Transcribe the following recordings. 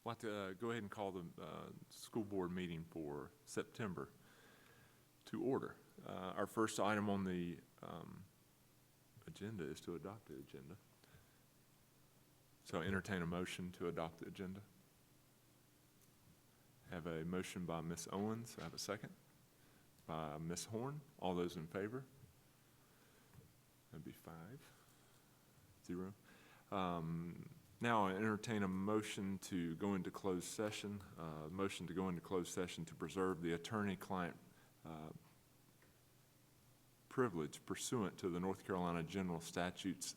like to go ahead and call the school board meeting for September to order. Our first item on the agenda is to adopt the agenda. So I entertain a motion to adopt the agenda. Have a motion by Ms. Owens. I have a second by Ms. Horn. All those in favor? That'd be 5-0. Now I entertain a motion to go into closed session. Motion to go into closed session to preserve the attorney-client privilege pursuant to the North Carolina general statutes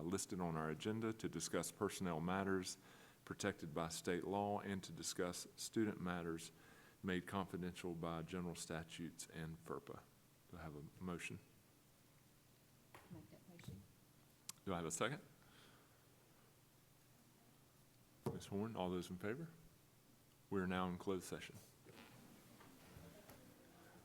listed on our agenda, to discuss personnel matters protected by state law and to discuss student matters made confidential by general statutes and FERPA. Do I have a motion? Make that motion. Do I have a second? Ms. Horn, all those in favor? We are now in closed session.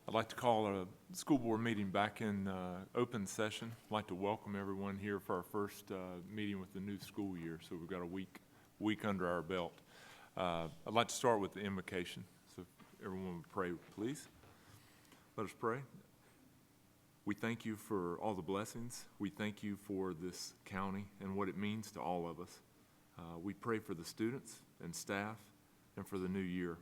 I'd like to call a school board meeting back in open session. I'd like to welcome everyone here for our first meeting with the new school year. So we've got a week under our belt. I'd like to start with the invocation. So if everyone would pray, please. Let us pray. We thank you for all the blessings. We thank you for this county and what it means to all of us. We pray for the students and staff and for the new year.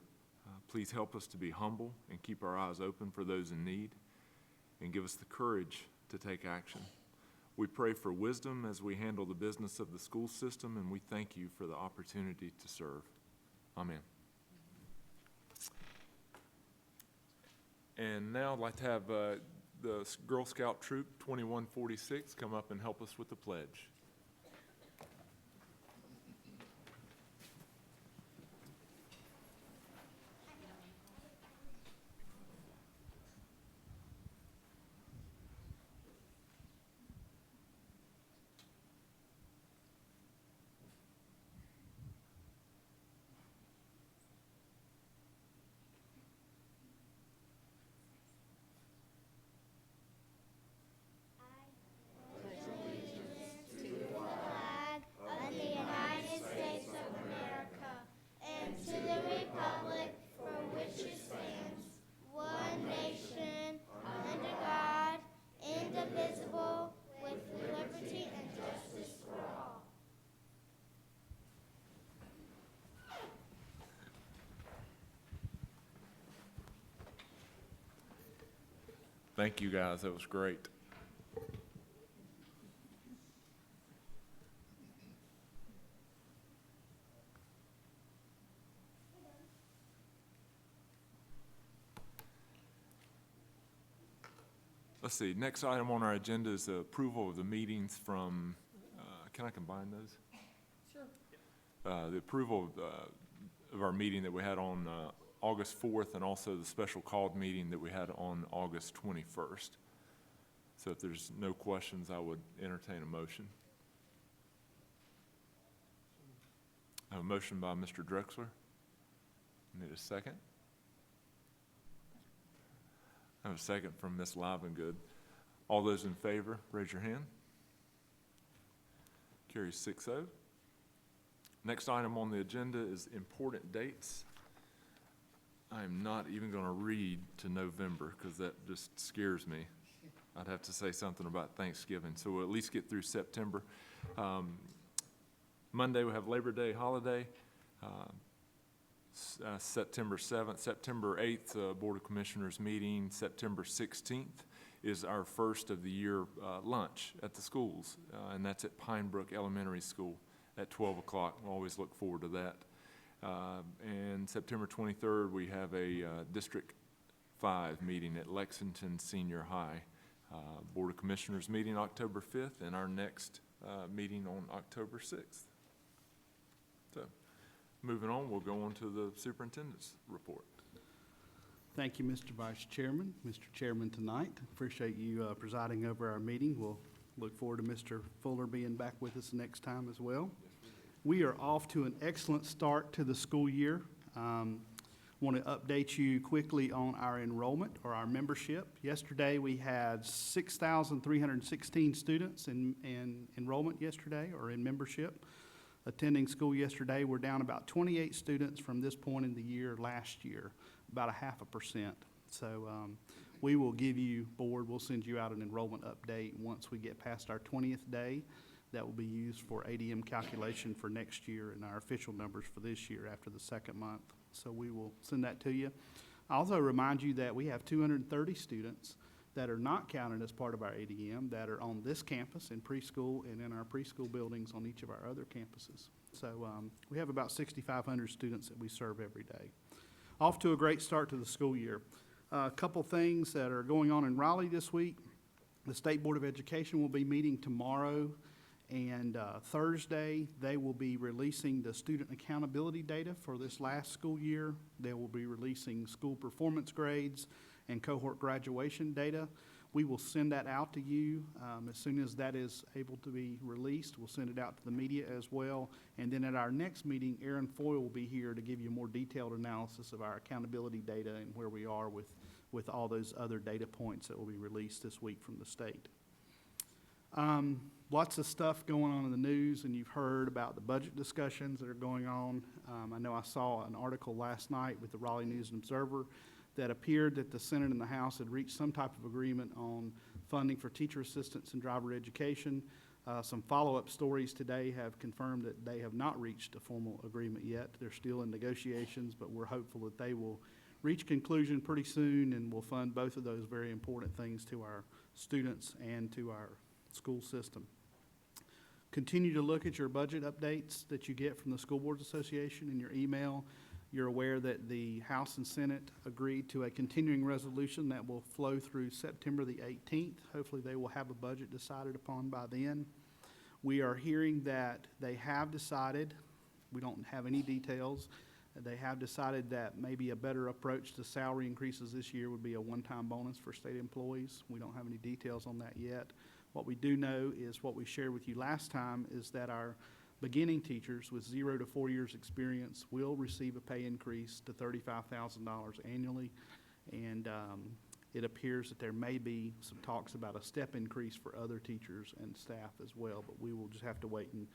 Please help us to be humble and keep our eyes open for those in need, and give us the courage to take action. We pray for wisdom as we handle the business of the school system, and we thank you for the opportunity to serve. Amen. And now I'd like to have the Girl Scout Troop 2146 come up and help us with the pledge. Thank you, guys. That was great. Let's see. Next item on our agenda is the approval of the meetings from, can I combine those? Sure. The approval of our meeting that we had on August 4th, and also the special called meeting that we had on August 21st. So if there's no questions, I would entertain a motion. I have a motion by Mr. Drexler. Need a second? I have a second from Ms. Livengood. All those in favor, raise your hand. Carries 6-0. Next item on the agenda is important dates. I'm not even going to read to November because that just scares me. I'd have to say something about Thanksgiving. So we'll at least get through September. Monday we have Labor Day holiday. September 7th, September 8th, Board of Commissioners meeting. September 16th is our first of the year lunch at the schools, and that's at Pine Brook Elementary School at 12 o'clock. We'll always look forward to that. And September 23rd, we have a District 5 meeting at Lexington Senior High. Board of Commissioners meeting October 5th, and our next meeting on October 6th. So, moving on, we'll go on to the superintendent's report. Thank you, Mr. Vice Chairman. Mr. Chairman, tonight, appreciate you presiding over our meeting. We'll look forward to Mr. Fuller being back with us next time as well. We are off to an excellent start to the school year. Want to update you quickly on our enrollment or our membership. Yesterday, we had 6,316 students in enrollment yesterday or in membership. attending school yesterday. We're down about 28 students from this point in the year last year, about 0.5%. So we will give you, board, we'll send you out an enrollment update once we get past our 20th day. That will be used for ADM calculation for next year and our official numbers for this year after the second month. So we will send that to you. I also remind you that we have 230 students that are not counted as part of our ADM that are on this campus in preschool and in our preschool buildings on each of our other campuses. So we have about 6,500 students that we serve every day. Off to a great start to the school year. A couple things that are going on in Raleigh this week. The State Board of Education will be meeting tomorrow and Thursday. They will be releasing the student accountability data for this last school year. They will be releasing school performance grades and cohort graduation data. We will send that out to you as soon as that is able to be released. We'll send it out to the media as well. And then at our next meeting, Aaron Foyle will be here to give you a more detailed analysis of our accountability data and where we are with all those other data points that will be released this week from the state. Lots of stuff going on in the news, and you've heard about the budget discussions that are going on. I know I saw an article last night with the Raleigh News and Observer that appeared that the Senate and the House had reached some type of agreement on funding for teacher assistance and driver education. Some follow-up stories today have confirmed that they have not reached a formal agreement yet. They're still in negotiations, but we're hopeful that they will reach conclusion pretty soon and will fund both of those very important things to our students and to our school system. Continue to look at your budget updates that you get from the School Boards Association in your email. You're aware that the House and Senate agreed to a continuing resolution that will flow through September the 18th. Hopefully they will have a budget decided upon by then. We are hearing that they have decided, we don't have any details, they have decided that maybe a better approach to salary increases this year would be a one-time bonus for state employees. We don't have any details on that yet. What we do know is what we shared with you last time is that our beginning teachers with 0 to 4 years experience will receive a pay increase to $35,000 annually. And it appears that there may be some talks about a step increase for other teachers and staff as well, but we will just have to wait and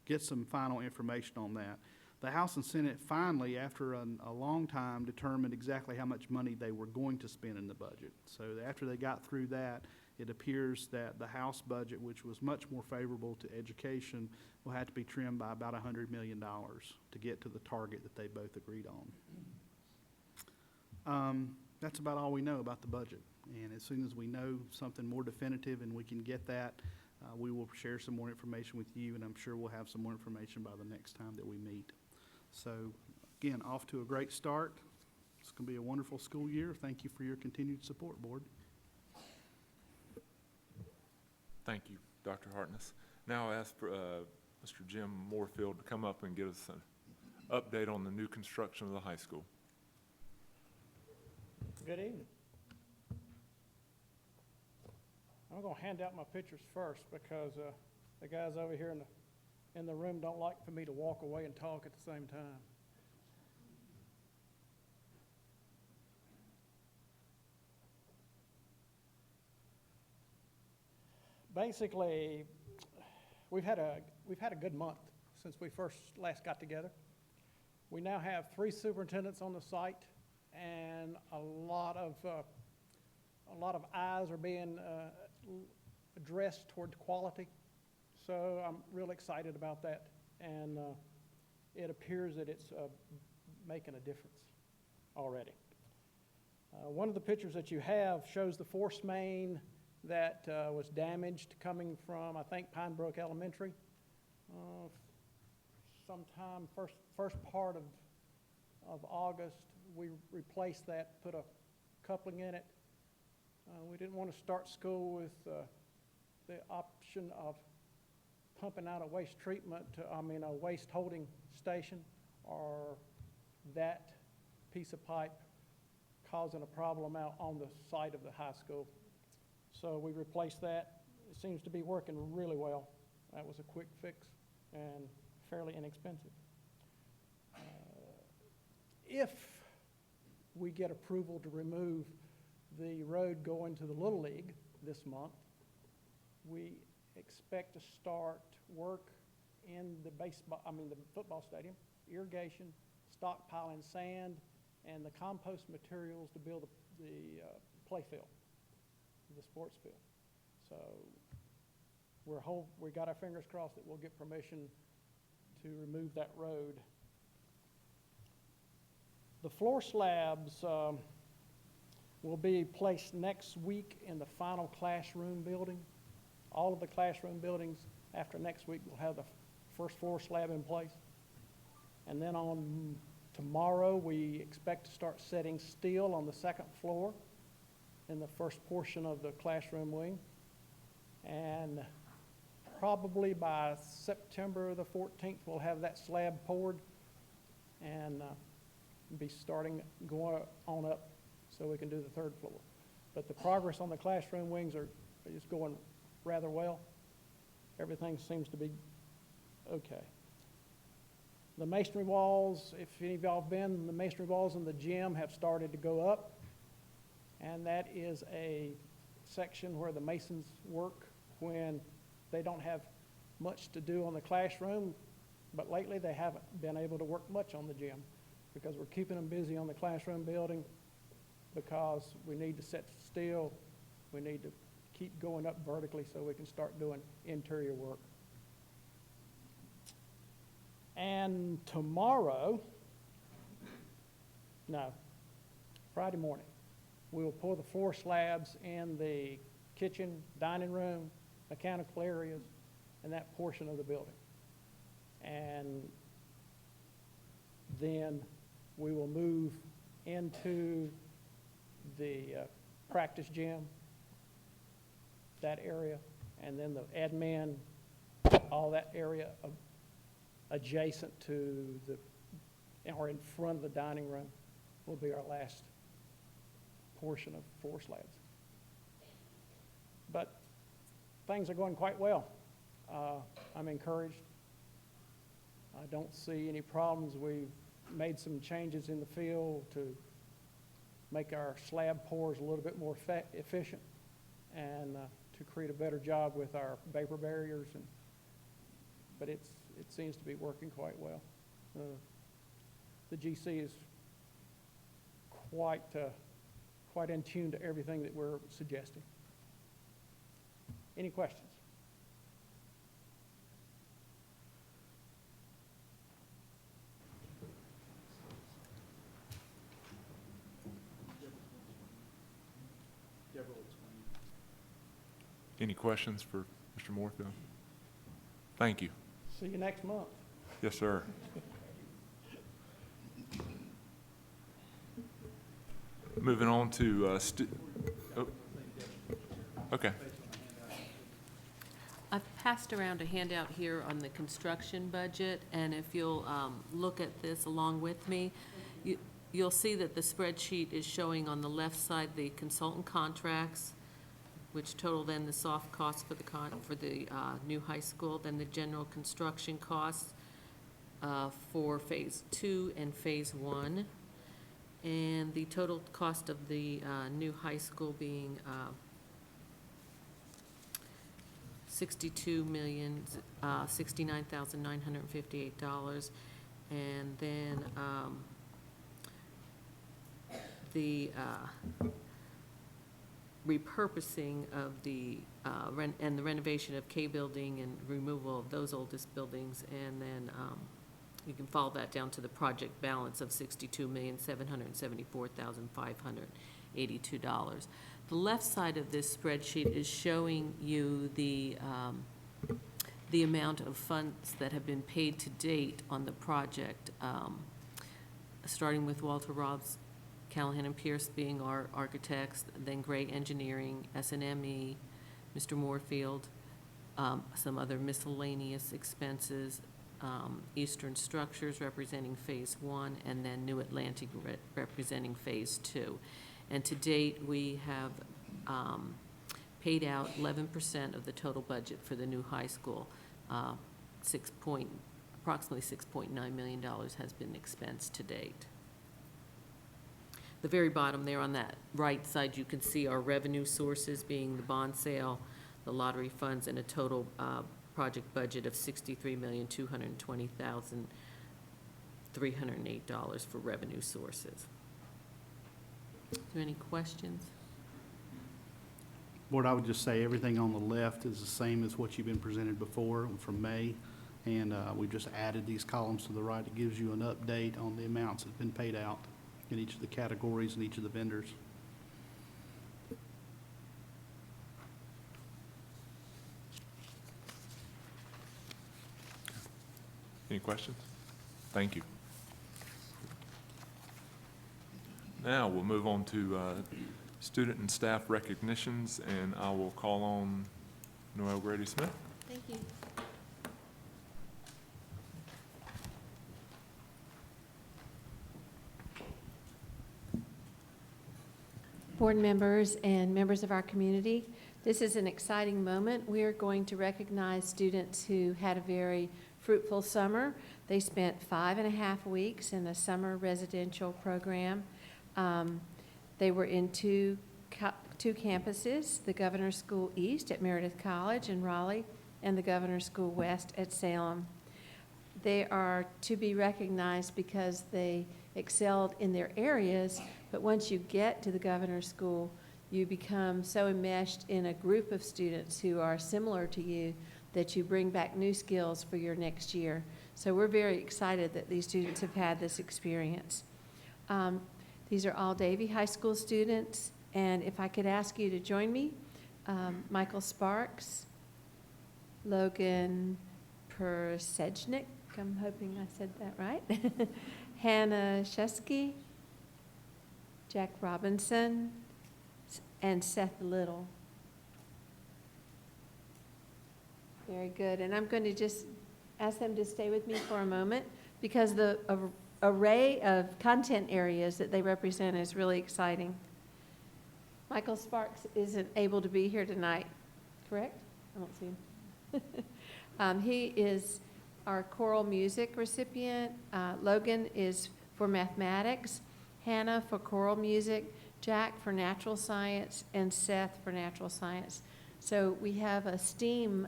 get some final information on that. The House and Senate finally, after a long time, determined exactly how much money they were going to spend in the budget. So after they got through that, it appears that the House budget, which was much more favorable to education, will have to be trimmed by about $100 million to get to the target that they both agreed on. That's about all we know about the budget. And as soon as we know something more definitive and we can get that, we will share some more information with you, and I'm sure we'll have some more information by the next time that we meet. So, again, off to a great start. It's going to be a wonderful school year. Thank you for your continued support, Board. Thank you, Dr. Hartness. Now I ask for Mr. Jim Moorfield to come up and give us an update on the new construction of the high school. Good evening. I'm going to hand out my pictures first because the guys over here in the room don't like for me to walk away and talk at the same time. Basically, we've had a good month since we last got together. We now have 3 superintendents on the site, and a lot of eyes are being addressed toward quality. So I'm real excited about that, and it appears that it's making a difference already. One of the pictures that you have shows the force main that was damaged coming from, I think, Pine Brook Elementary. Sometime first part of August, we replaced that, put a coupling in it. We didn't want to start school with the option of pumping out a waste treatment, a waste holding station, or that piece of pipe causing a problem out on the site of the high school. So we replaced that. It seems to be working really well. That was a quick fix and fairly inexpensive. If we get approval to remove the road going to the Little League this month, we expect to start work in the the football stadium, irrigation, stockpiling sand, and the compost materials to build the play field, the sports field. So we got our fingers crossed that we'll get permission to remove that road. The floor slabs will be placed next week in the final classroom building. All of the classroom buildings after next week will have the first floor slab in place. And then on tomorrow, we expect to start setting steel on the second floor in the first portion of the classroom wing. And probably by September the 14th, we'll have that slab poured and be starting going on up so we can do the third floor. But the progress on the classroom wings is going rather well. Everything seems to be okay. The masonry walls, if any of y'all have been, the masonry walls in the gym have started to go up. And that is a section where the masons work when they don't have much to do on the classroom. But lately they haven't been able to work much on the gym because we're keeping them busy on the classroom building because we need to set steel. We need to keep going up vertically so we can start doing interior work. And Friday morning, we will pour the floor slabs in the kitchen, dining room, mechanical areas, and that portion of the building. And then we will move into the practice gym, that area, and then the admin, all that area adjacent to or in front of the dining room will be our last portion of floor slabs. But things are going quite well. I'm encouraged. I don't see any problems. We've made some changes in the field to make our slab pours a little bit more efficient and to create a better job with our vapor barriers. But it seems to be working quite well. The GC is quite in tune to everything that we're suggesting. Any questions? Any questions for Mr. Moorfield? Thank you. See you next month. Yes, sir. Moving on to, okay. I've passed around a handout here on the construction budget, and if you'll look at this along with me, you'll see that the spreadsheet is showing on the left side the consultant contracts, which total then the soft costs for the new high school, then the general construction costs for Phase 2 and Phase 1, and the total cost of the new high school being $62,069,958, and then the repurposing of the and the renovation of K building and removal of those oldest buildings, and then you can follow that down to the project balance of $62,774,582. The left side of this spreadsheet is showing you the amount of funds that have been paid to date on the project, starting with Walter Robbs, Callahan and Pierce being our architects, then Gray Engineering, S&ME, Mr. Moorfield, some other miscellaneous expenses, Eastern Structures representing Phase 1, and then New Atlantic representing Phase 2. And to date, we have paid out 11% of the total budget for the new high school. Approximately $6.9 million has been expensed to date. The very bottom there on that right side, you can see our revenue sources being the bond sale, the lottery funds, and a total project budget of $63,220,308 for revenue sources. Is there any questions? Board, I would just say everything on the left is the same as what you've been presented before from May. And we've just added these columns to the right. It gives you an update on the amounts that have been paid out in each of the categories and each of the vendors. Any questions? Thank you. Now, we'll move on to student and staff recognitions, and I will call on Noel Grady Smith. Thank you. Board members and members of our community, this is an exciting moment. We are going to recognize students who had a very fruitful summer. They spent 5.5 weeks in the summer residential program. They were in two campuses, the Governor's School East at Meredith College in Raleigh and the Governor's School West at Salem. They are to be recognized because they excelled in their areas, but once you get to the Governor's School, you become so enmeshed in a group of students who are similar to you that you bring back new skills for your next year. So we're very excited that these students have had this experience. These are all Davie High School students, and if I could ask you to join me, Michael Sparks, Logan Persejnik, I'm hoping I said that right, Hannah Shesky, Jack Robinson, and Seth Little. Very good, and I'm going to just ask them to stay with me for a moment because the array of content areas that they represent is really exciting. Michael Sparks isn't able to be here tonight, correct? I don't see him. He is our choral music recipient. Logan is for mathematics, Hannah for choral music, Jack for natural science, and Seth for natural science. So we have a STEAM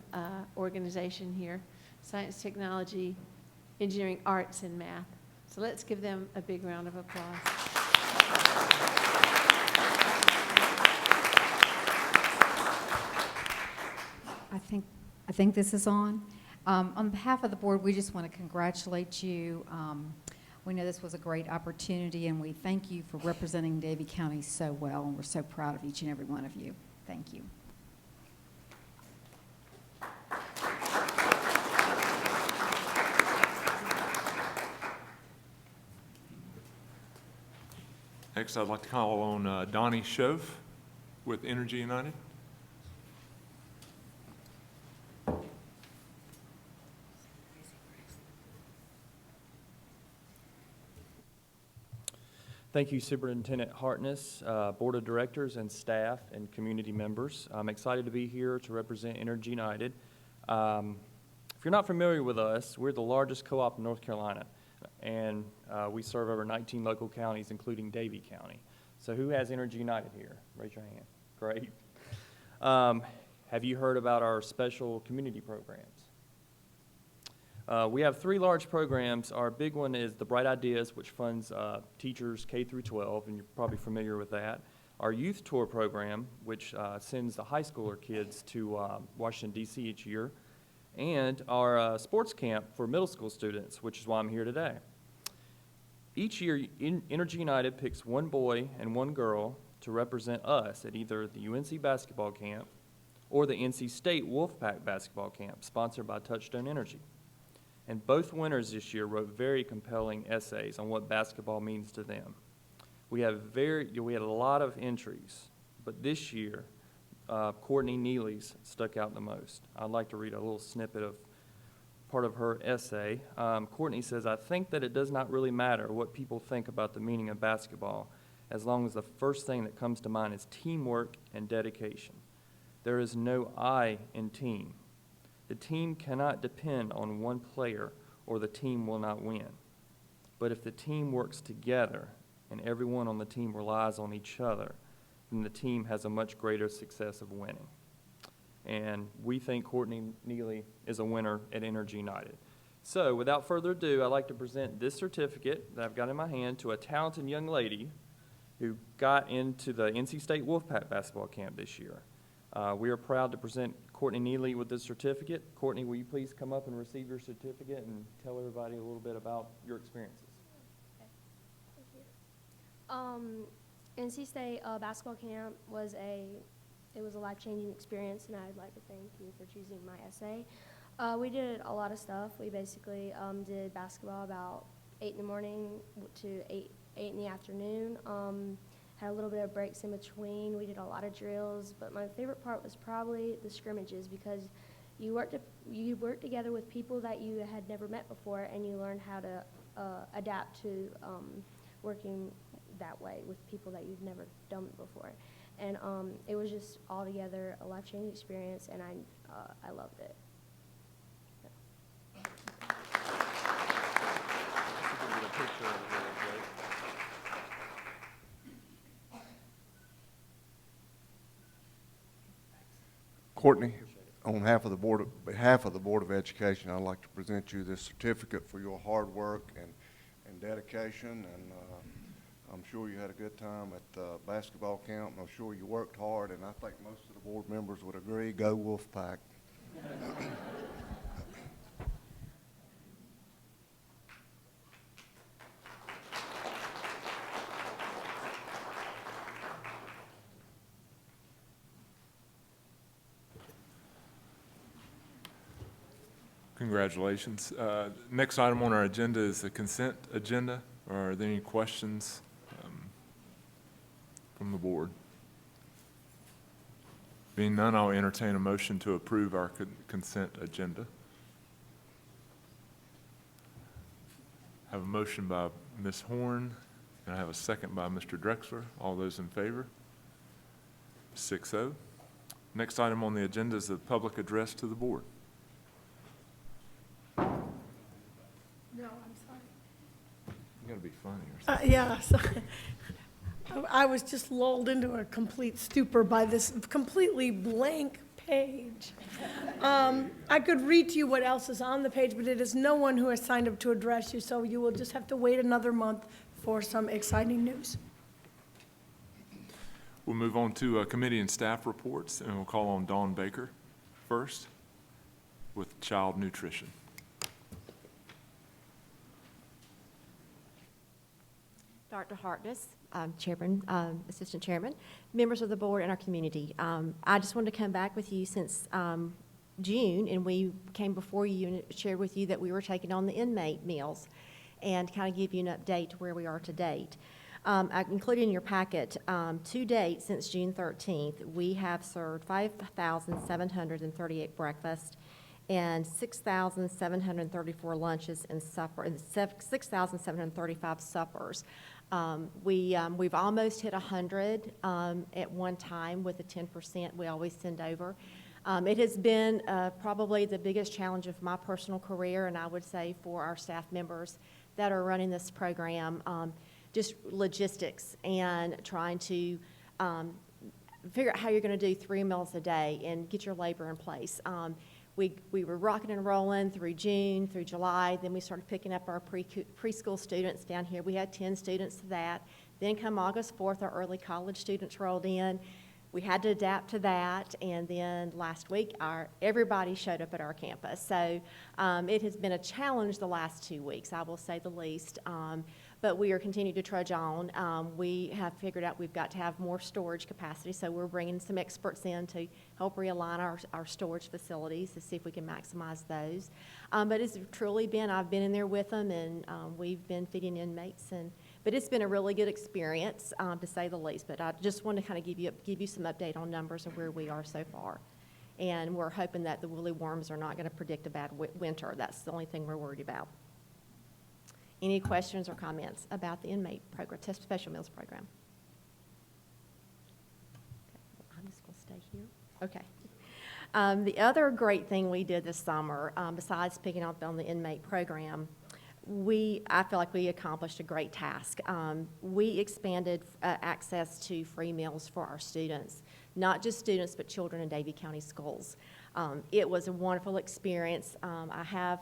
organization here, science, technology, engineering, arts, and math. So let's give them a big round of applause. I think this is on. On behalf of the board, we just want to congratulate you. We know this was a great opportunity, and we thank you for representing Davie County so well, and we're so proud of each and every one of you. Thank you. Next, I'd like to call on Donnie Shove with Energy United. Thank you, Superintendent Hartness, Board of Directors and staff and community members. I'm excited to be here to represent Energy United. If you're not familiar with us, we're the largest co-op in North Carolina, and we serve over 19 local counties, including Davie County. So who has Energy United here? Raise your hand. Great. Have you heard about our special community programs? We have 3 large programs. Our big one is the Bright Ideas, which funds teachers K through 12, and you're probably familiar with that. Our Youth Tour program, which sends the high schooler kids to Washington, D.C. each year. And our sports camp for middle school students, which is why I'm here today. Each year, Energy United picks one boy and one girl to represent us at either the UNC basketball camp or the NC State Wolfpack basketball camp, sponsored by Touchstone Energy. And both winners this year wrote very compelling essays on what basketball means to them. We had a lot of entries, but this year, Courtney Neely's stuck out the most. I'd like to read a little snippet of part of her essay. Courtney says, "I think that it does not really matter what people think about the meaning of basketball, as long as the first thing that comes to mind is teamwork and dedication. There is no I in team. The team cannot depend on one player or the team will not win. But if the team works together and everyone on the team relies on each other, then the team has a much greater success of winning." and we think Courtney Neely is a winner at Energy United. So without further ado, I'd like to present this certificate that I've got in my hand to a talented young lady who got into the NC State Wolfpack basketball camp this year. We are proud to present Courtney Neely with this certificate. Courtney, will you please come up and receive your certificate and tell everybody a little bit about your experiences? Thank you. NC State basketball camp was a life-changing experience, and I'd like to thank you for choosing my essay. We did a lot of stuff. We basically did basketball about 8 in the morning to 8 in the afternoon. Had a little bit of breaks in between. We did a lot of drills, but my favorite part was probably the scrimmages, because you work together with people that you had never met before, and you learn how to adapt to working that way with people that you've never done before. And it was just altogether a life-changing experience, and I loved it. Courtney, on behalf of the Board of Education, I'd like to present you this certificate for your hard work and dedication. And I'm sure you had a good time at basketball camp, and I'm sure you worked hard, and I think most of the board members would agree. Go Wolfpack. Congratulations. Next item on our agenda is the consent agenda. Are there any questions from the board? Being none, I'll entertain a motion to approve our consent agenda. I have a motion by Ms. Horn, and I have a second by Mr. Drexler. All those in favor? 6-0. Next item on the agenda is the public address to the board. No, I'm sorry. You gotta be funny or something. Yeah, sorry. I was just lulled into a complete stupor by this completely blank page. I could read to you what else is on the page, but it is no one who has signed up to address you, so you will just have to wait another month for some exciting news. We'll move on to committee and staff reports, and we'll call on Dawn Baker first with child nutrition. Dr. Harkness, Chairman, Assistant Chairman, members of the board, and our community. I just wanted to come back with you since June, and we came before you and shared with you that we were taking on the inmate meals and kind of give you an update to where we are to date. I included in your packet, to date, since June 13th, we have served 5,738 breakfasts and 6,734 lunches and 6,735 suppers. We've almost hit 100 at one time with the 10% we always send over. It has been probably the biggest challenge of my personal career, and I would say for our staff members that are running this program, just logistics and trying to figure out how you're going to do 3 meals a day and get your labor in place. We were rocking and rolling through June, through July. Then we started picking up our preschool students down here. We had 10 students to that. Then come August 4th, our early college students rolled in. We had to adapt to that. And then last week, everybody showed up at our campus. So it has been a challenge the last 2 weeks, I will say the least. But we are continuing to trudge on. We have figured out we've got to have more storage capacity, so we're bringing some experts in to help realign our storage facilities to see if we can maximize those. But it's truly been, I've been in there with them, and we've been feeding inmates, but it's been a really good experience, to say the least. But I just want to kind of give you some update on numbers of where we are so far. And we're hoping that the woolly worms are not going to predict a bad winter. That's the only thing we're worried about. Any questions or comments about the inmate program, special meals program? Okay, I'm just going to stay here. Okay. The other great thing we did this summer, besides picking up on the inmate program, I feel like we accomplished a great task. We expanded access to free meals for our students not just students, but children in Davie County schools. It was a wonderful experience. I have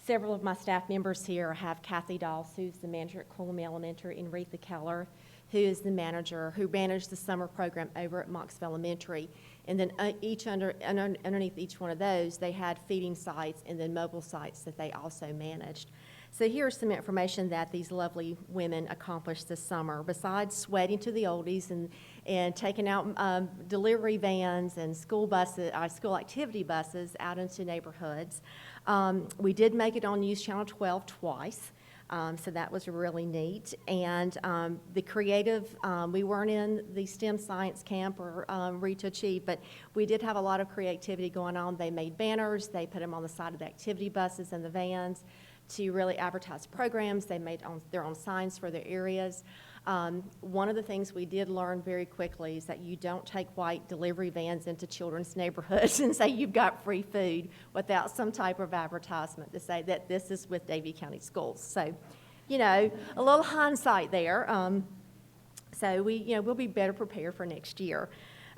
several of my staff members here. I have Kathy Doss, who's the manager at Coleman Elementary, and Retha Keller, who is the manager, who managed the summer program over at Moxville Elementary. And then underneath each one of those, they had feeding sites and then mobile sites that they also managed. So here's some information that these lovely women accomplished this summer. Besides sweating to the oldies and taking out delivery vans and school buses, school activity buses out into neighborhoods, we did make it on News Channel 12 twice. So that was really neat. And the creative, we weren't in the STEM science camp or Read to Achieve, but we did have a lot of creativity going on. They made banners, they put them on the side of the activity buses and the vans to really advertise programs. They made their own signs for their areas. One of the things we did learn very quickly is that you don't take white delivery vans into children's neighborhoods and say you've got free food without some type of advertisement to say that this is with Davie County Schools. So, you know, a little hindsight there. So we'll be better prepared for next year.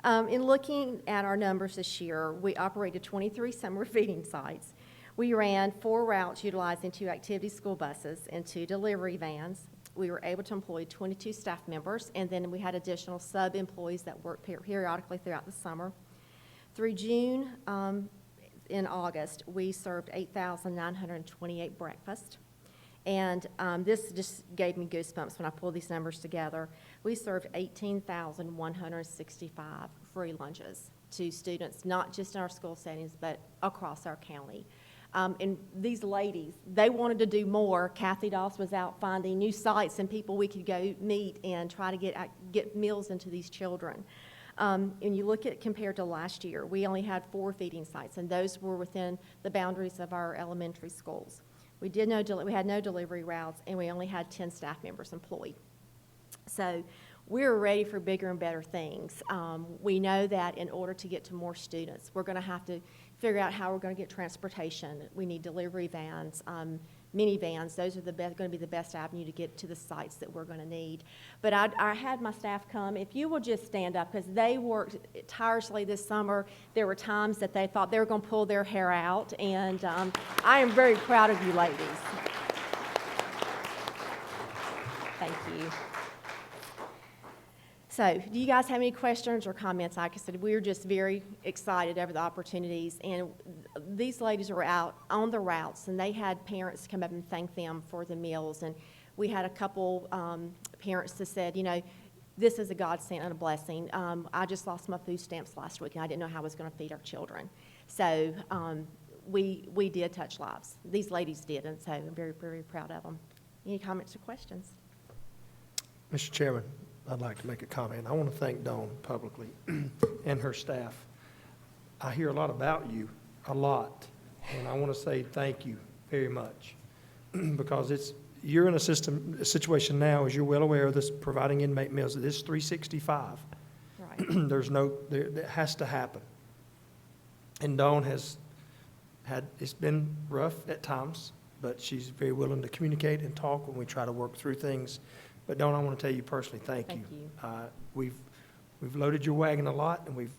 In looking at our numbers this year, we operated 23 summer feeding sites. We ran 4 routes utilizing 2 activity school buses and 2 delivery vans. We were able to employ 22 staff members, and then we had additional sub-employees that worked periodically throughout the summer. Through June, in August, we served 8,928 breakfasts. And this just gave me goosebumps when I pulled these numbers together. We served 18,165 free lunches to students, not just in our school settings, but across our county. And these ladies, they wanted to do more. Kathy Doss was out finding new sites and people we could go meet and try to get meals into these children. And you look at compared to last year, we only had 4 feeding sites, and those were within the boundaries of our elementary schools. We had no delivery routes, and we only had 10 staff members employed. So we're ready for bigger and better things. We know that in order to get to more students, we're going to have to figure out how we're going to get transportation. We need delivery vans, minivans. Those are going to be the best avenue to get to the sites that we're going to need. But I had my staff come. If you will just stand up, because they worked tirelessly this summer. There were times that they thought they were going to pull their hair out, and I am very proud of you ladies. Thank you. So, do you guys have any questions or comments? Like I said, we were just very excited over the opportunities, and these ladies were out on the routes, and they had parents come up and thank them for the meals, and we had a couple parents that said, you know, this is a godsend and a blessing. I just lost my food stamps last week, and I didn't know how I was going to feed our children. So, we did touch lives. These ladies did, and so I'm very, very proud of them. Any comments or questions? Mr. Chairman, I'd like to make a comment. I want to thank Dawn publicly and her staff. I hear a lot about you, a lot, and I want to say thank you very much because you're in a situation now, as you're well aware of this, providing inmate meals. This is 365. Right. That has to happen. And Dawn has it's been rough at times, but she's very willing to communicate and talk when we try to work through things. But Dawn, I want to tell you personally, thank you. We've loaded your wagon a lot, and we've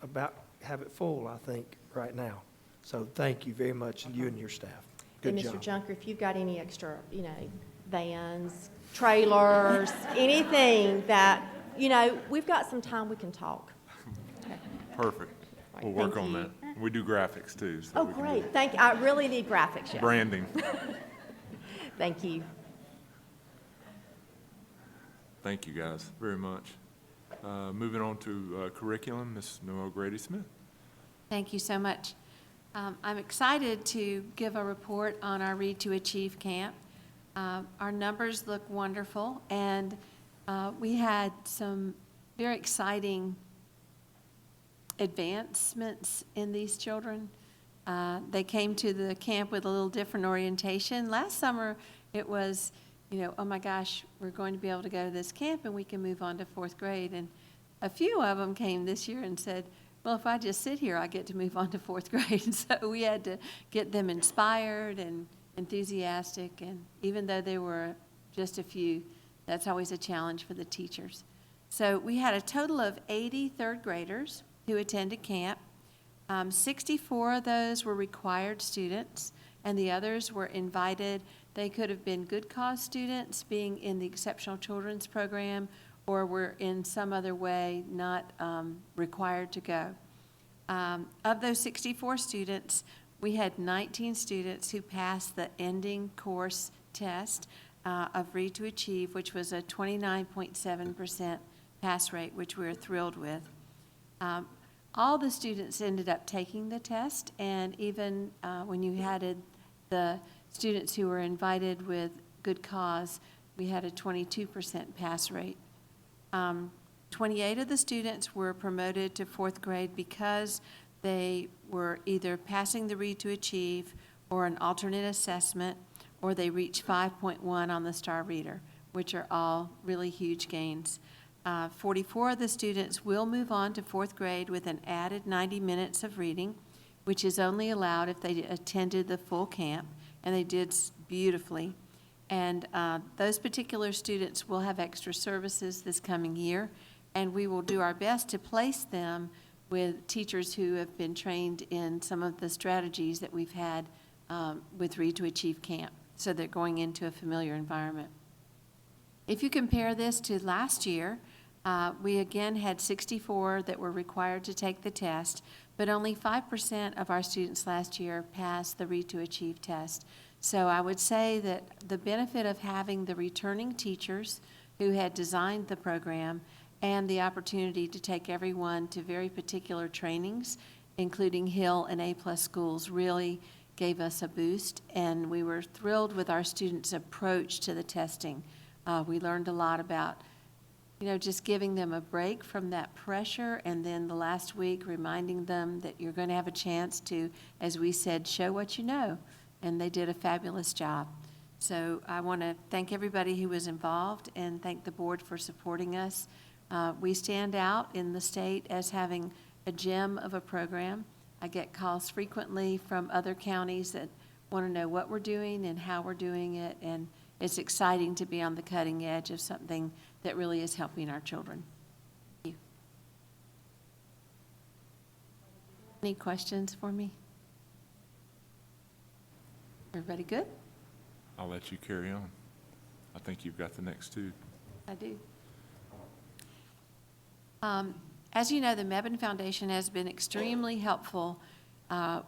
about have it full, I think, right now. So thank you very much, you and your staff. Good job. And Mr. Junker, if you've got any extra, you know, vans, trailers, anything that, you know, we've got some time we can talk. Perfect. Right, We'll work thank on you. that. We do graphics too. So Oh, we can do great. Thank you. I really need graphics, yes. branding. Thank you. Thank you, guys, very much. Moving on to curriculum, Ms. Noel Grady-Smith. Thank you so much. I'm excited to give a report on our Read to Achieve camp. Our numbers look wonderful, and we had some very exciting advancements in these children. They came to the camp with a little different orientation. Last summer, it was, you know, oh my gosh, we're going to be able to go to this camp and we can move on to 4th grade. And a few of them came this year and said, well, if I just sit here, I get to move on to 4th grade. So we had to get them inspired and enthusiastic. And even though there were just a few, that's always a challenge for the teachers. So we had a total of 80 third graders who attended camp. 64 of those were required students, and the others were invited. They could have been good cause students being in the Exceptional Children's Program, or were in some other way not required to go. Of those 64 students, we had 19 students who passed the ending course test of Read to Achieve, which was a 29.7% pass rate, which we were thrilled with. All the students ended up taking the test, and even when you had the students who were invited with good cause, we had a 22% pass rate. 28 of the students were promoted to 4th grade because they were either passing the Read to Achieve or an alternate assessment, or they reached 5.1 on the Star Reader, which are all really huge gains. 44 of the students will move on to 4th grade with an added 90 minutes of reading, which is only allowed if they attended the full camp, and they did beautifully. And those particular students will have extra services this coming year, and we will do our best to place them with teachers who have been trained in some of the strategies that we've had with Read to Achieve Camp, so they're going into a familiar environment. If you compare this to last year, we again had 64 that were required to take the test, but only 5% of our students last year passed the Read to Achieve test. So I would say that the benefit of having the returning teachers who had designed the program and the opportunity to take everyone to very particular trainings, including Hill and A+ schools, really gave us a boost, and we were thrilled with our students' approach to the testing. We learned a lot about, just giving them a break from that pressure, and then the last week reminding them that you're going to have a chance to, as we said, show what you know, and they did a fabulous job. So I want to thank everybody who was involved and thank the board for supporting us. We stand out in the state as having a gem of a program. I get calls frequently from other counties that want to know what we're doing and how we're doing it, and it's exciting to be on the cutting edge of something that really is helping our children. Thank you. Any questions for me? Everybody good? I'll let you carry on. I think you've got the next two. I do. As you know, the Mebane Foundation has been extremely helpful.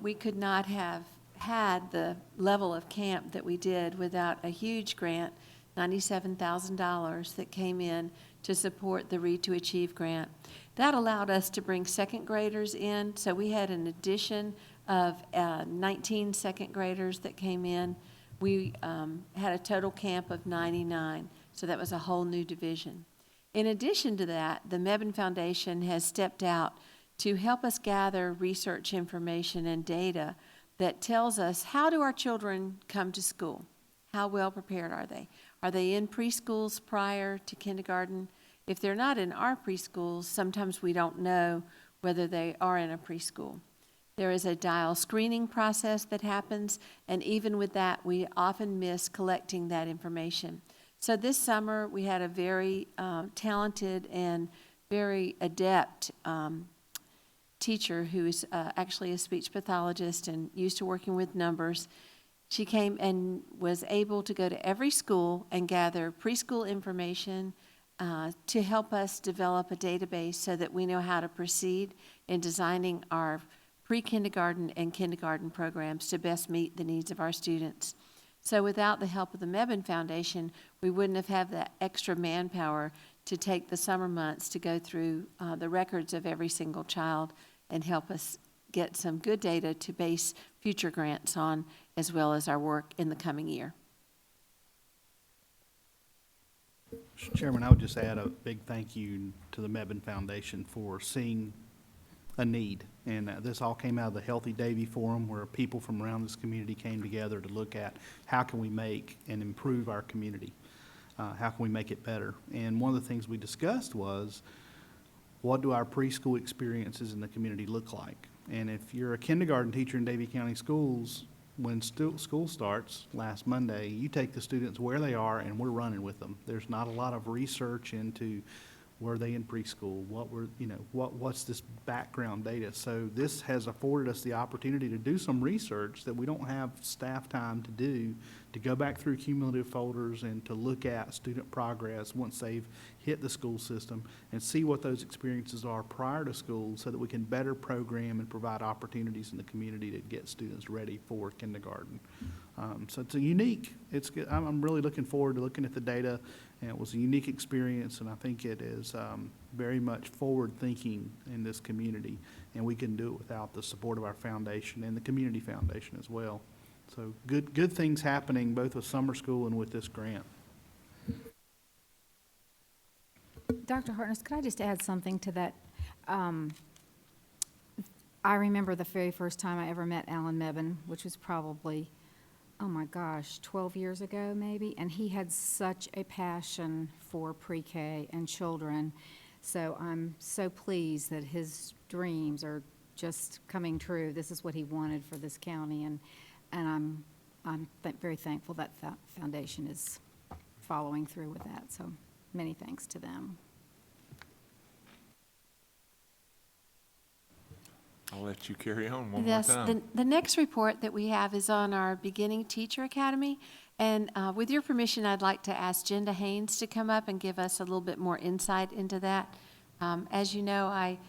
We could not have had the level of camp that we did without a huge grant, $97,000 that came in to support the Read to Achieve grant. That allowed us to bring second graders in, so we had an addition of 19 second graders that came in. We had a total camp of 99, so that was a whole new division. In addition to that, the Mebane Foundation has stepped out to help us gather research information and data that tells us, how do our children come to school? How well prepared are they? Are they in preschools prior to kindergarten? If they're not in our preschools, sometimes we don't know whether they are in a preschool. There is a dial screening process that happens, and even with that, we often miss collecting that information. So this summer, we had a very talented and very adept teacher who is actually a speech pathologist and used to working with numbers. She came and was able to go to every school and gather preschool information to help us develop a database so that we know how to proceed in designing our pre-kindergarten and kindergarten programs to best meet the needs of our students. So without the help of the Mebane Foundation, we wouldn't have had that extra manpower to take the summer months to go through the records of every single child and help us get some good data to base future grants on, as well as our work in the coming year. Mr. Chairman, I would just add a big thank you to the Mebane Foundation for seeing a need. And this all came out of the Healthy Davie Forum, where people from around this community came together to look at how can we make and improve our community? How can we make it better? And one of the things we discussed was, what do our preschool experiences in the community look like? And if you're a kindergarten teacher in Davie County Schools, when school starts last Monday, you take the students where they are and we're running with them. There's not a lot of research into Were they in preschool? What were, what's this background data? So this has afforded us the opportunity to do some research that we don't have staff time to do, to go back through cumulative folders and to look at student progress once they've hit the school system and see what those experiences are prior to school so that we can better program and provide opportunities in the community to get students ready for kindergarten. So it's a unique, I'm really looking forward to looking at the data, and it was a unique experience, and I think it is very much forward-thinking in this community, and we can do it without the support of our foundation and the community foundation as well. So good things happening both with summer school and with this grant. Dr. Hartness, could I just add something to that? I remember the very first time I ever met Alan Mebane, which was probably, oh my gosh, 12 years ago maybe, and he had such a passion for pre-K and children. So I'm so pleased that his dreams are just coming true. This is what he wanted for this county, and I'm very thankful that that foundation is following through with that. So many thanks to them. I'll let you carry on one more Yes, time. the next report that we have is on our Beginning Teacher Academy. And with your permission, I'd like to ask Jenda Haynes to come up and give us a little bit more insight into that. As you know, I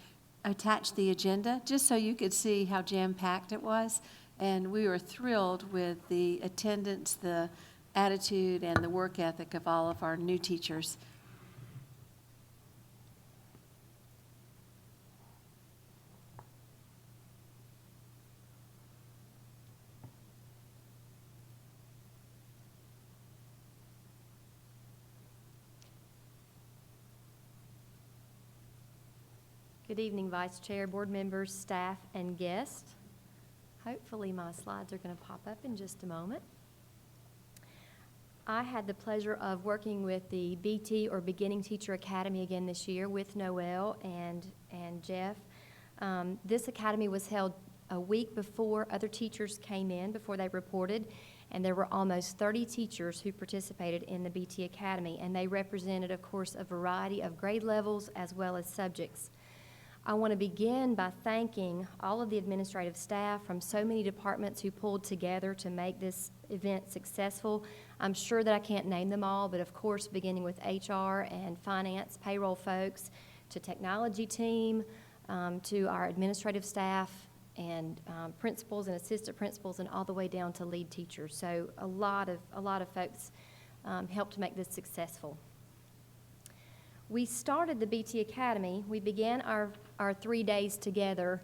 attached the agenda just so you could see how jam-packed it was. And we were thrilled with the attendance, the attitude, and the work ethic of all of our new teachers. Good evening, Vice Chair, board members, staff, and guests. Hopefully my slides are going to pop up in just a moment. I had the pleasure of working with the BT, or Beginning Teacher Academy, again this year with Noel and Jeff. This academy was held a week before other teachers came in, before they reported, and there were almost 30 teachers who participated in the BT Academy, and they represented, of course, a variety of grade levels as well as subjects. I want to begin by thanking all of the administrative staff from so many departments who pulled together to make this event successful. I'm sure that I can't name them all, but of course, beginning with HR and finance, payroll folks, to technology team, to our administrative staff, and principals and assistant principals, and all the way down to lead teachers. So a lot of folks helped to make this successful. We started the BT Academy. We began our 3 days together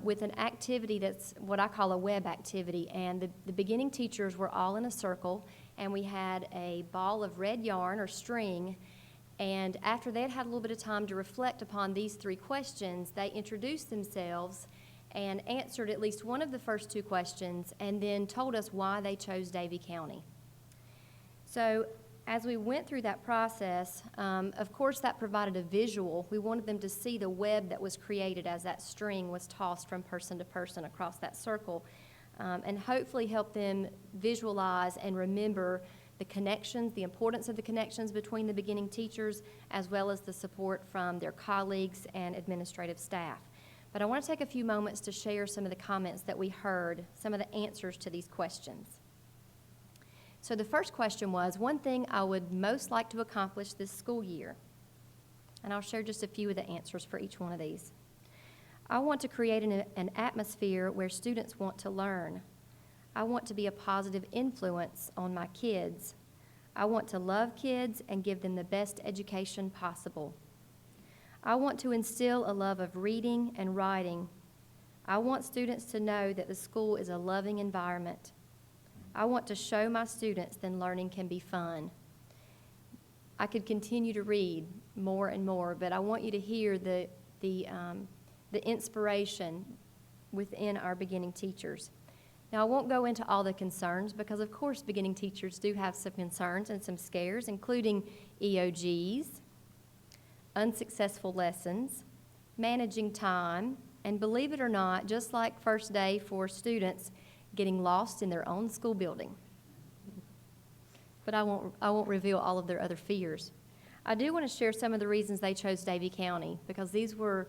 with an activity that's what I call a web activity. And the beginning teachers were all in a circle, and we had a ball of red yarn or string. And after they had a little bit of time to reflect upon these 3 questions, they introduced themselves and answered at least one of the first 2 questions, and then told us why they chose Davie County. So as we went through that process, of course that provided a visual. We wanted them to see the web that was created as that string was tossed from person to person across that circle, and hopefully help them visualize and remember the connections, the importance of the connections between the beginning teachers, as well as the support from their colleagues and administrative staff. But I want to take a few moments to share some of the comments that we heard, some of the answers to these questions. So the first question was, one thing I would most like to accomplish this school year. And I'll share just a few of the answers for each one of these. I want to create an atmosphere where students want to learn. I want to be a positive influence on my kids. I want to love kids and give them the best education possible. I want to instill a love of reading and writing. I want students to know that the school is a loving environment. I want to show my students that learning can be fun. I could continue to read more and more, but I want you to hear the inspiration within our beginning teachers. Now, I won't go into all the concerns because, of course, beginning teachers do have some concerns and some scares, including EOGs, unsuccessful lessons, managing time, and believe it or not, just like first day for students, getting lost in their own school building. But I won't reveal all of their other fears. I do want to share some of the reasons they chose Davie County, because these were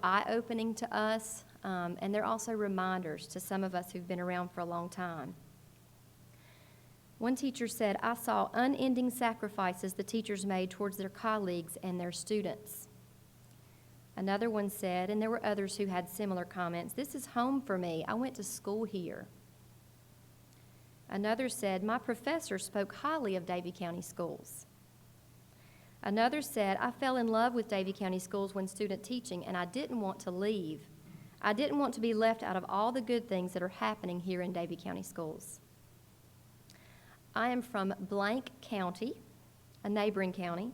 eye-opening to us, and they're also reminders to some of us who've been around for a long time. One teacher said, "I saw unending sacrifices the teachers made towards their colleagues and their students." Another one said, and there were others who had similar comments, "This is home for me. I went to school here." Another said, "My professor spoke highly of Davie County schools." Another said, "I fell in love with Davie County schools when student teaching, and I didn't want to leave. I didn't want to be left out of all the good things that are happening here in Davie County schools." I am from blank county, a neighboring county,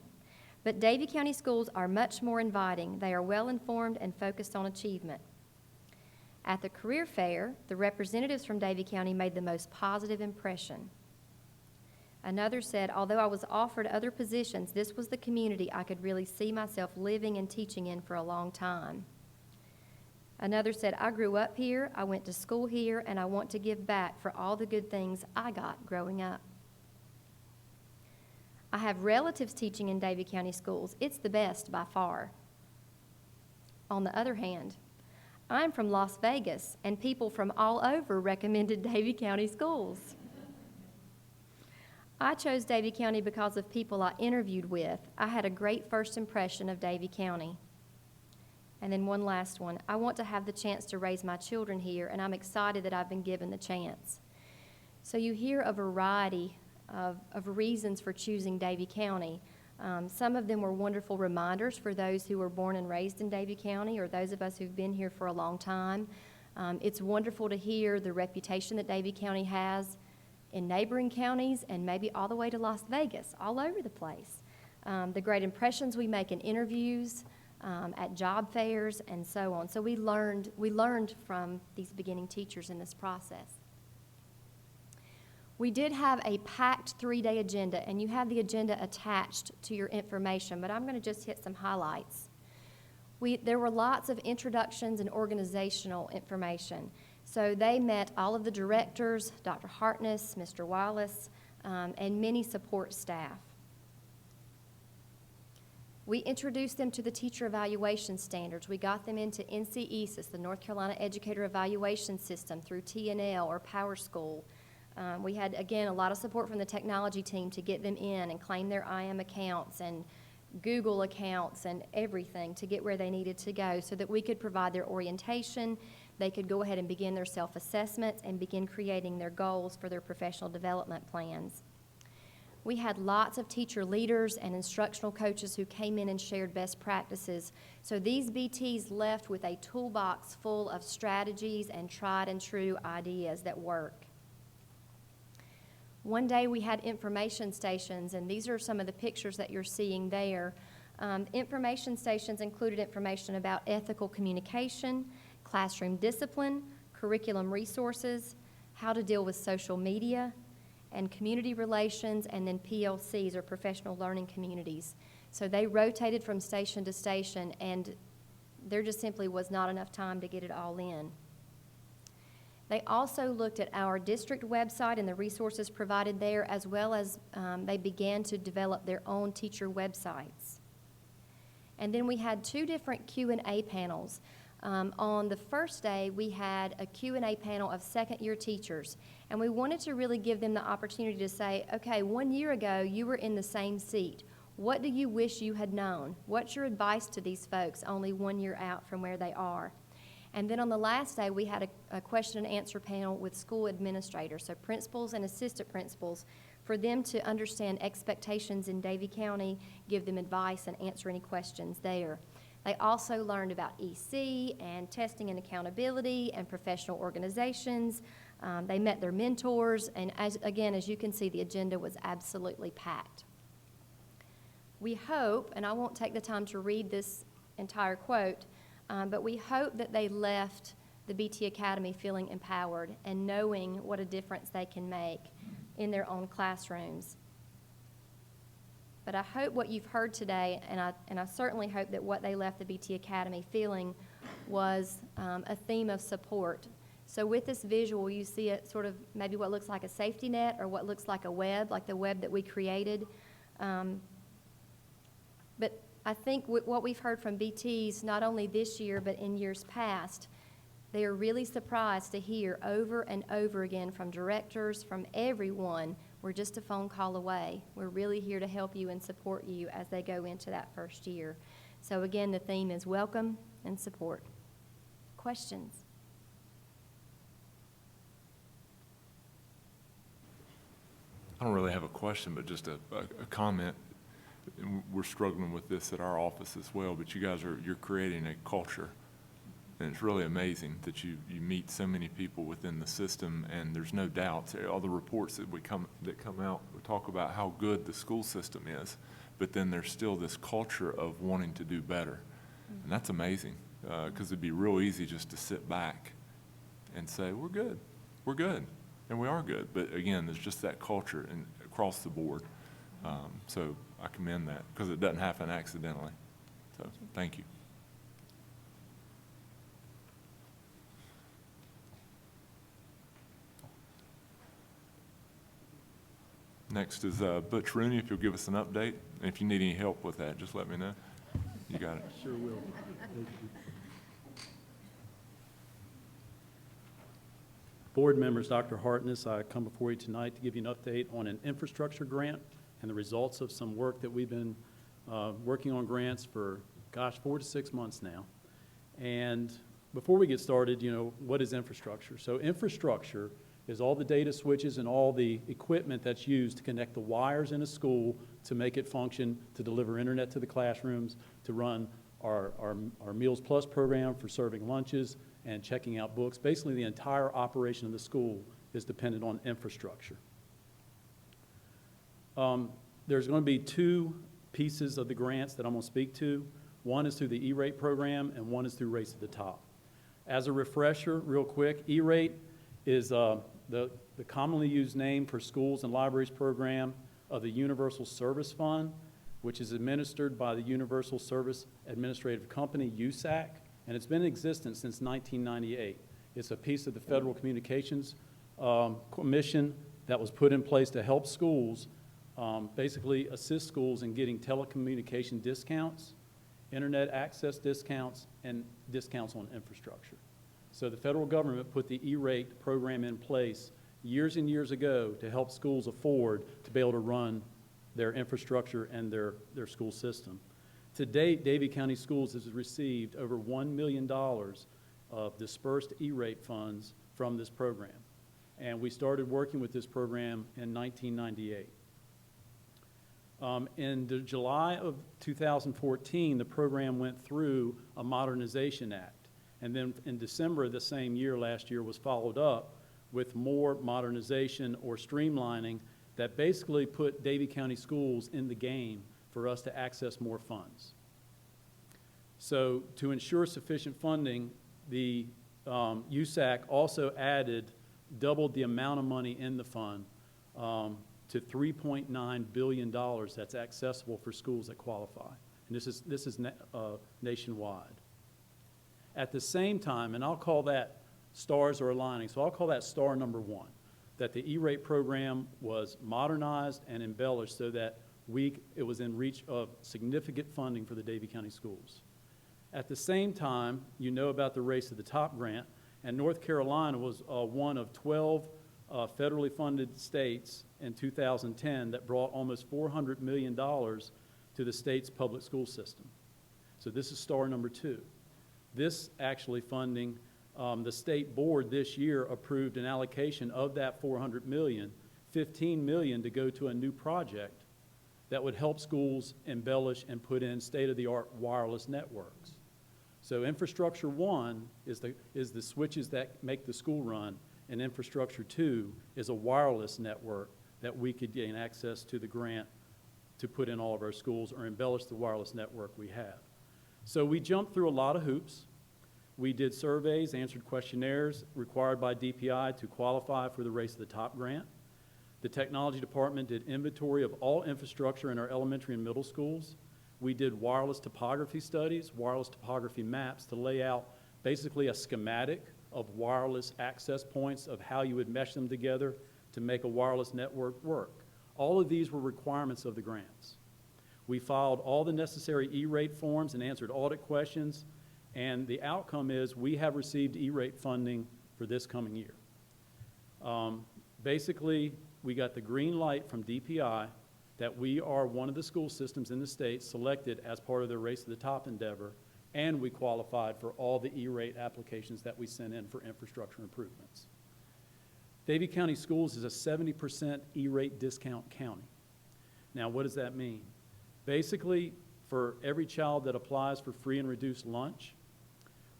but Davie County schools are much more inviting. They are well-informed and focused on achievement. At the career fair, the representatives from Davie County made the most positive impression. Another said, "Although I was offered other positions, this was the community I could really see myself living and teaching in for a long time." Another said, "I grew up here, I went to school here, and I want to give back for all the good things I got growing up." "I have relatives teaching in Davie County schools. It's the best by far." On the other hand, "I'm from Las Vegas, and people from all over recommended Davie County schools." "I chose Davie County because of people I interviewed with. I had a great first impression of Davie County." And then one last one, "I want to have the chance to raise my children here, and I'm excited that I've been given the chance." So you hear a variety of reasons for choosing Davie County. Some of them were wonderful reminders for those who were born and raised in Davie County, or those of us who've been here for a long time. It's wonderful to hear the reputation that Davie County has in neighboring counties, and maybe all the way to Las Vegas, all over the place. The great impressions we make in interviews, at job fairs, and so on. So we learned from these beginning teachers in this process. We did have a packed 3-day agenda, and you have the agenda attached to your information, but I'm going to just hit some highlights. There were lots of introductions and organizational information. So they met all of the directors, Dr. Hartness, Mr. Wallace, and many support staff. We introduced them to the teacher evaluation standards. We got them into NCESIS, the North Carolina Educator Evaluation System, through TNL or PowerSchool. We had, again, a lot of support from the technology team to get them in and claim their IM accounts and Google accounts and everything to get where they needed to go so that we could provide their orientation. They could go ahead and begin their self-assessments and begin creating their goals for their professional development plans. We had lots of teacher leaders and instructional coaches who came in and shared best practices. So these BTs left with a toolbox full of strategies and tried and true ideas that work. One day we had information stations, and these are some of the pictures that you're seeing there. Information stations included information about ethical communication, classroom discipline, curriculum resources, how to deal with social media, and community relations, and then PLCs, or professional learning communities. So they rotated from station to station, and there just simply was not enough time to get it all in. They also looked at our district website and the resources provided there, as well as they began to develop their own teacher websites. And then we had 2 different Q&A panels. On the first day, we had a Q&A panel of second-year teachers, and we wanted to really give them the opportunity to say, okay, 1 year ago, you were in the same seat. What do you wish you had known? What's your advice to these folks only 1 year out from where they are? And then on the last day, we had a question and answer panel with school administrators, so principals and assistant principals, for them to understand expectations in Davie County, give them advice, and answer any questions there. They also learned about EC and testing and accountability and professional organizations. They met their mentors, and as you can see, the agenda was absolutely packed. We hope, and I won't take the time to read this entire quote, but we hope that they left the BT Academy feeling empowered and knowing what a difference they can make in their own classrooms. But I hope what you've heard today, and I certainly hope that what they left the BT Academy feeling was a theme of support. So with this visual, you see it sort of maybe what looks like a safety net or what looks like a web, like the web that we created. But I think what we've heard from BTs, not only this year, but in years past, they are really surprised to hear over and over again from directors, from everyone, we're just a phone call away. We're really here to help you and support you as they go into that first year. So again, the theme is welcome and support. Questions? I don't really have a question, but just a comment. And we're struggling with this at our office as well, but you guys you're creating a culture. And it's really amazing that you meet so many people within the system, and there's no doubt, all the reports that come out, we talk about how good the school system is, but then there's still this culture of wanting to do better. And that's amazing, because it'd be real easy just to sit back and say, we're good, and we are good. But again, there's just that culture across the board. So I commend that, because it doesn't happen accidentally. So thank you. Next is Butch Rooney, if you'll give us an update. And if you need any help with that, just let me know. You got it. Sure will. Board members, Dr. Hartness, I come before you tonight to give you an update on an infrastructure grant and the results of some work that we've been working on grants for, 4 to 6 months now. And before we get started, what is infrastructure? So infrastructure is all the data switches and all the equipment that's used to connect the wires in a school to make it function, to deliver internet to the classrooms, to run our Meals Plus program for serving lunches and checking out books. Basically, the entire operation of the school is dependent on infrastructure. There's going to be 2 pieces of the grants that I'm going to speak to. One is through the E-rate program, and one is through Race to the Top. As a refresher, real quick, E-rate is the commonly used name for schools and libraries program of the Universal Service Fund, which is administered by the Universal Service Administrative Company, USAC, and it's been in existence since 1998. It's a piece of the Federal Communications Commission that was put in place to help schools, basically assist schools in getting telecommunication discounts, internet access discounts, and discounts on infrastructure. So the federal government put the E-rate program in place years and years ago to help schools afford to be able to run their infrastructure and their school system. To date, Davie County Schools has received over $1 million of dispersed E-rate funds from this program. And we started working with this program in 1998. In July of 2014, the program went through a Modernization Act. And then in December of the same year, last year, was followed up with more modernization or streamlining that basically put Davie County Schools in the game for us to access more funds. So to ensure sufficient funding, the USAC also doubled the amount of money in the fund to $3.9 billion that's accessible for schools that qualify. And this is nationwide. At the same time, and I'll call that stars are aligning, so I'll call that star number 1, that the E-rate program was modernized and embellished so that it was in reach of significant funding for the Davie County Schools. At the same time, you know about the Race to the Top grant, and North Carolina was one of 12 federally funded states in 2010 that brought almost $400 million to the state's public school system. So this is star number 2. This actually funding, the state board this year approved an allocation of that $400 million, $15 million to go to a new project that would help schools embellish and put in state-of-the-art wireless networks. So infrastructure 1 is the switches that make the school run, and infrastructure 2 is a wireless network that we could gain access to the grant to put in all of our schools or embellish the wireless network we have. So we jumped through a lot of hoops. We did surveys, answered questionnaires required by DPI to qualify for the Race to the Top grant. The technology department did inventory of all infrastructure in our elementary and middle schools. We did wireless topography studies, wireless topography maps to lay out basically a schematic of wireless access points of how you would mesh them together to make a wireless network work. All of these were requirements of the grants. We filed all the necessary E-rate forms and answered audit questions, and the outcome is we have received E-rate funding for this coming year. Basically, we got the green light from DPI that we are one of the school systems in the state selected as part of their Race to the Top endeavor, and we qualified for all the E-rate applications that we sent in for infrastructure improvements. Davie County Schools is a 70% E-rate discount county. Now, what does that mean? Basically, for every child that applies for free and reduced lunch,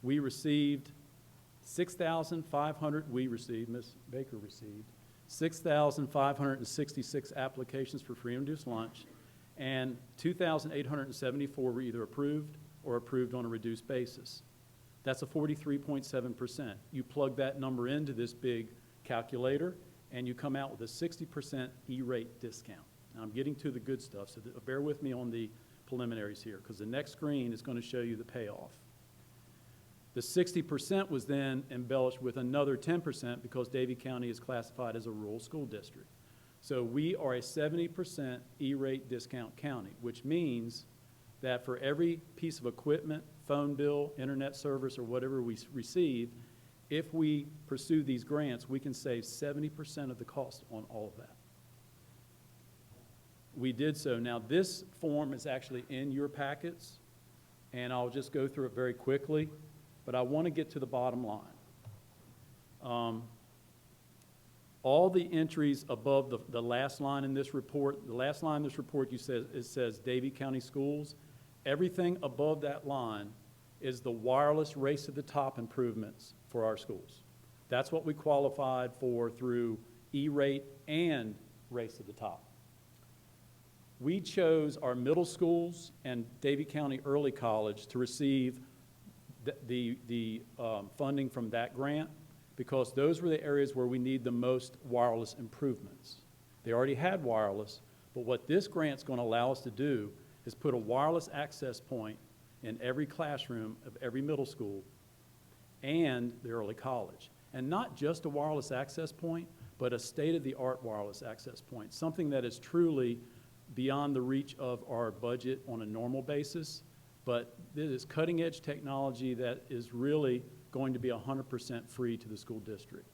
we received 6,500, Ms. Baker received 6,566 applications for free and reduced lunch, and 2,874 were either approved or approved on a reduced basis. That's a 43.7%. You plug that number into this big calculator, and you come out with a 60% E-rate discount. Now, I'm getting to the good stuff, so bear with me on the preliminaries here, because the next screen is going to show you the payoff. The 60% was then embellished with another 10% because Davie County is classified as a rural school district. So we are a 70% E-rate discount county, which means that for every piece of equipment, phone bill, internet service, or whatever we receive, if we pursue these grants, we can save 70% of the cost on all of that. We did so. Now, this form is actually in your packets, and I'll just go through it very quickly, but I want to get to the bottom line. All the entries above the last line in this report, the last line in this report, it says Davie County Schools. Everything above that line is the wireless Race to the Top improvements for our schools. That's what we qualified for through E-rate and Race to the Top. We chose our middle schools and Davie County Early College to receive the funding from that grant because those were the areas where we need the most wireless improvements. They already had wireless, but what this grant's going to allow us to do is put a wireless access point in every classroom of every middle school and the early college. And not just a wireless access point, but a state-of-the-art wireless access point, something that is truly beyond the reach of our budget on a normal basis, but this is cutting-edge technology that is really going to be 100% free to the school district.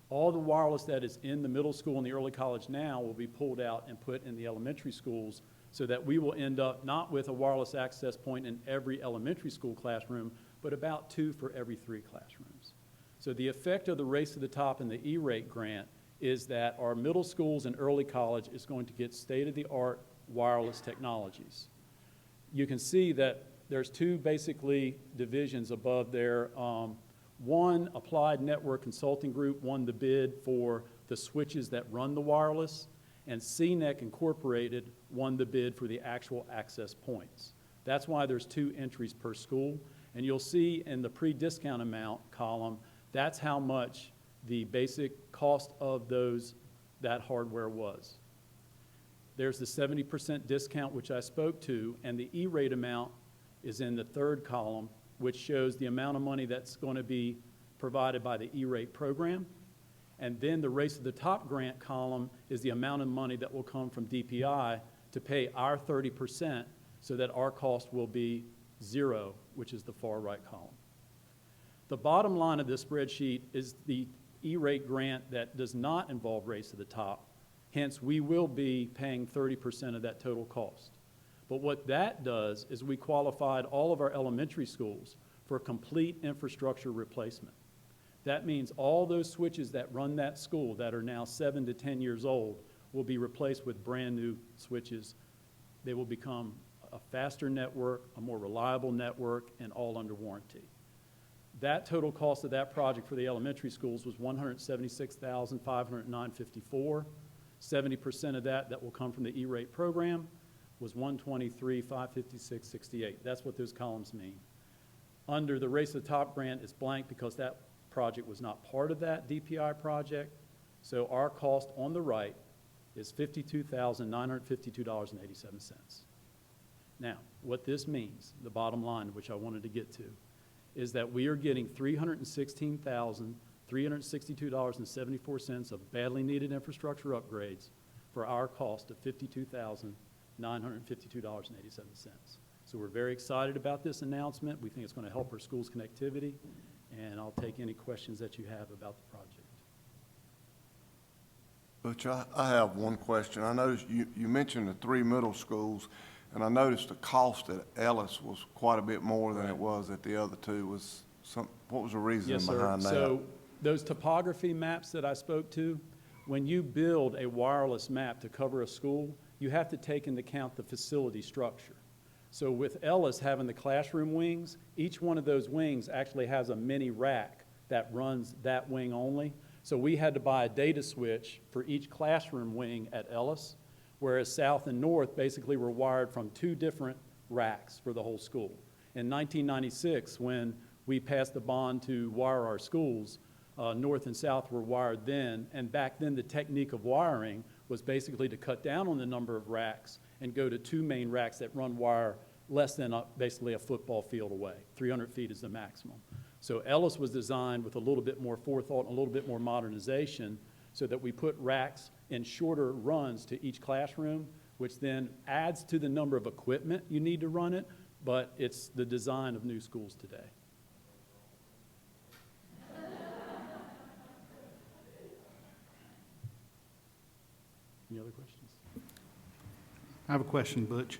All the wireless that is in the middle school and the early college now will be pulled out and put in the elementary schools so that we will end up not with a wireless access point in every elementary school classroom, but about 2 for every 3 classrooms. So the effect of the Race to the Top and the E-rate grant is that our middle schools and early college is going to get state-of-the-art wireless technologies. You can see that there's 2 basically divisions above there. One, Applied Network Consulting Group, won the bid for the switches that run the wireless, and CNEC Incorporated won the bid for the actual access points. That's why there's 2 entries per school, and you'll see in the pre-discount amount column, that's how much the basic cost of that hardware was. There's the 70% discount, which I spoke to, and the E-rate amount is in the 3rd column, which shows the amount of money that's going to be provided by the E-rate program. And then the Race to the Top grant column is the amount of money that will come from DPI to pay our 30% so that our cost will be 0, which is the far right column. The bottom line of this spreadsheet is the E-rate grant that does not involve Race to the Top. Hence, we will be paying 30% of that total cost. But what that does is we qualified all of our elementary schools for complete infrastructure replacement. That means all those switches that run that school that are now 7 to 10 years old will be replaced with brand new switches. They will become a faster network, a more reliable network, and all under warranty. That total cost of that project for the elementary schools was $176,509.54. 70% of that will come from the E-rate program was $123,556.68. That's what those columns mean. Under the Race to the Top grant, it's blank because that project was not part of that DPI project. So our cost on the right is $52,952.87. Now, what this means, the bottom line, which I wanted to get to, is that we are getting $316,362.74 of badly needed infrastructure upgrades for our cost of $52,952. $952.87. So we're very excited about this announcement. We think it's going to help our schools' connectivity, and I'll take any questions that you have about the project. Butch, I have one question. I noticed you mentioned the 3 middle schools, and I noticed the cost at Ellis was quite a bit more than it was at the other 2. What was the reason Yes, sir. behind that? So those topography maps that I spoke to, when you build a wireless map to cover a school, you have to take into account the facility structure. So with Ellis having the classroom wings, each one of those wings actually has a mini rack that runs that wing only. So we had to buy a data switch for each classroom wing at Ellis, whereas South and North basically were wired from 2 different racks for the whole school. In 1996, when we passed the bond to wire our schools, North and South were wired then, and back then the technique of wiring was basically to cut down on the number of racks and go to 2 main racks that run wire less than basically a football field away. 300 feet is the maximum. So Ellis was designed with a little bit more forethought and a little bit more modernization so that we put racks in shorter runs to each classroom, which then adds to the number of equipment you need to run it, but it's the design of new schools today. Any other questions? I have a question, Butch.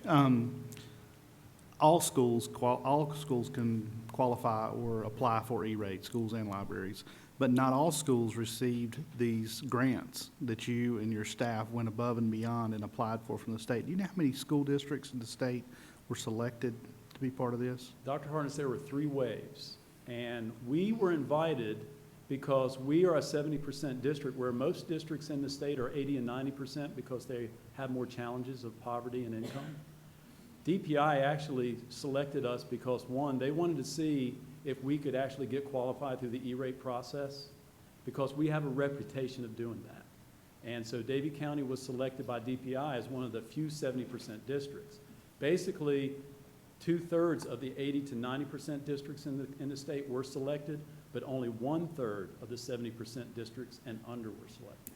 All schools can qualify or apply for E-rate, schools and libraries, but not all schools received these grants that you and your staff went above and beyond and applied for from the state. Do you know how many school districts in the state were selected to be part of this? Dr. Harness, there were 3 waves, and we were invited because we are a 70% district, where most districts in the state are 80 and 90% because they have more challenges of poverty and income. DPI actually selected us because, one, they wanted to see if we could actually get qualified through the E-rate process, because we have a reputation of doing that. And so Davie County was selected by DPI as one of the few 70% districts. Basically, 2/3 of the 80 to 90% districts in the state were selected, but only 1/3 of the 70% districts and under were selected.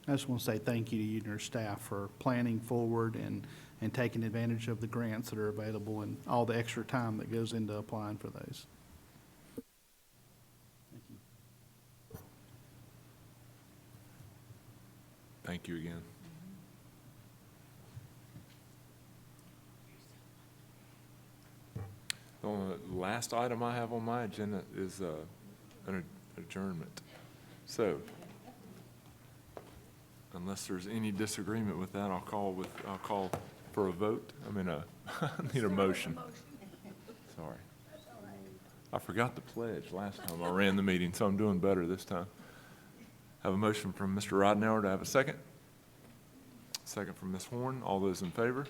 I just want to say thank you to you and your staff for planning forward and taking advantage of the grants that are available and all the extra time that goes into applying for those. Thank you. Thank you again. The last item I have on my agenda is an adjournment. So, unless there's any disagreement with that, I'll call for a vote. I need a motion. Sorry. I forgot the pledge last time I ran the meeting, so I'm doing better this time. Have a motion from Mr. Ridenhour. To have a second? Second from Ms. Horn. All those in favor?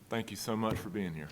Thank you so much for being here.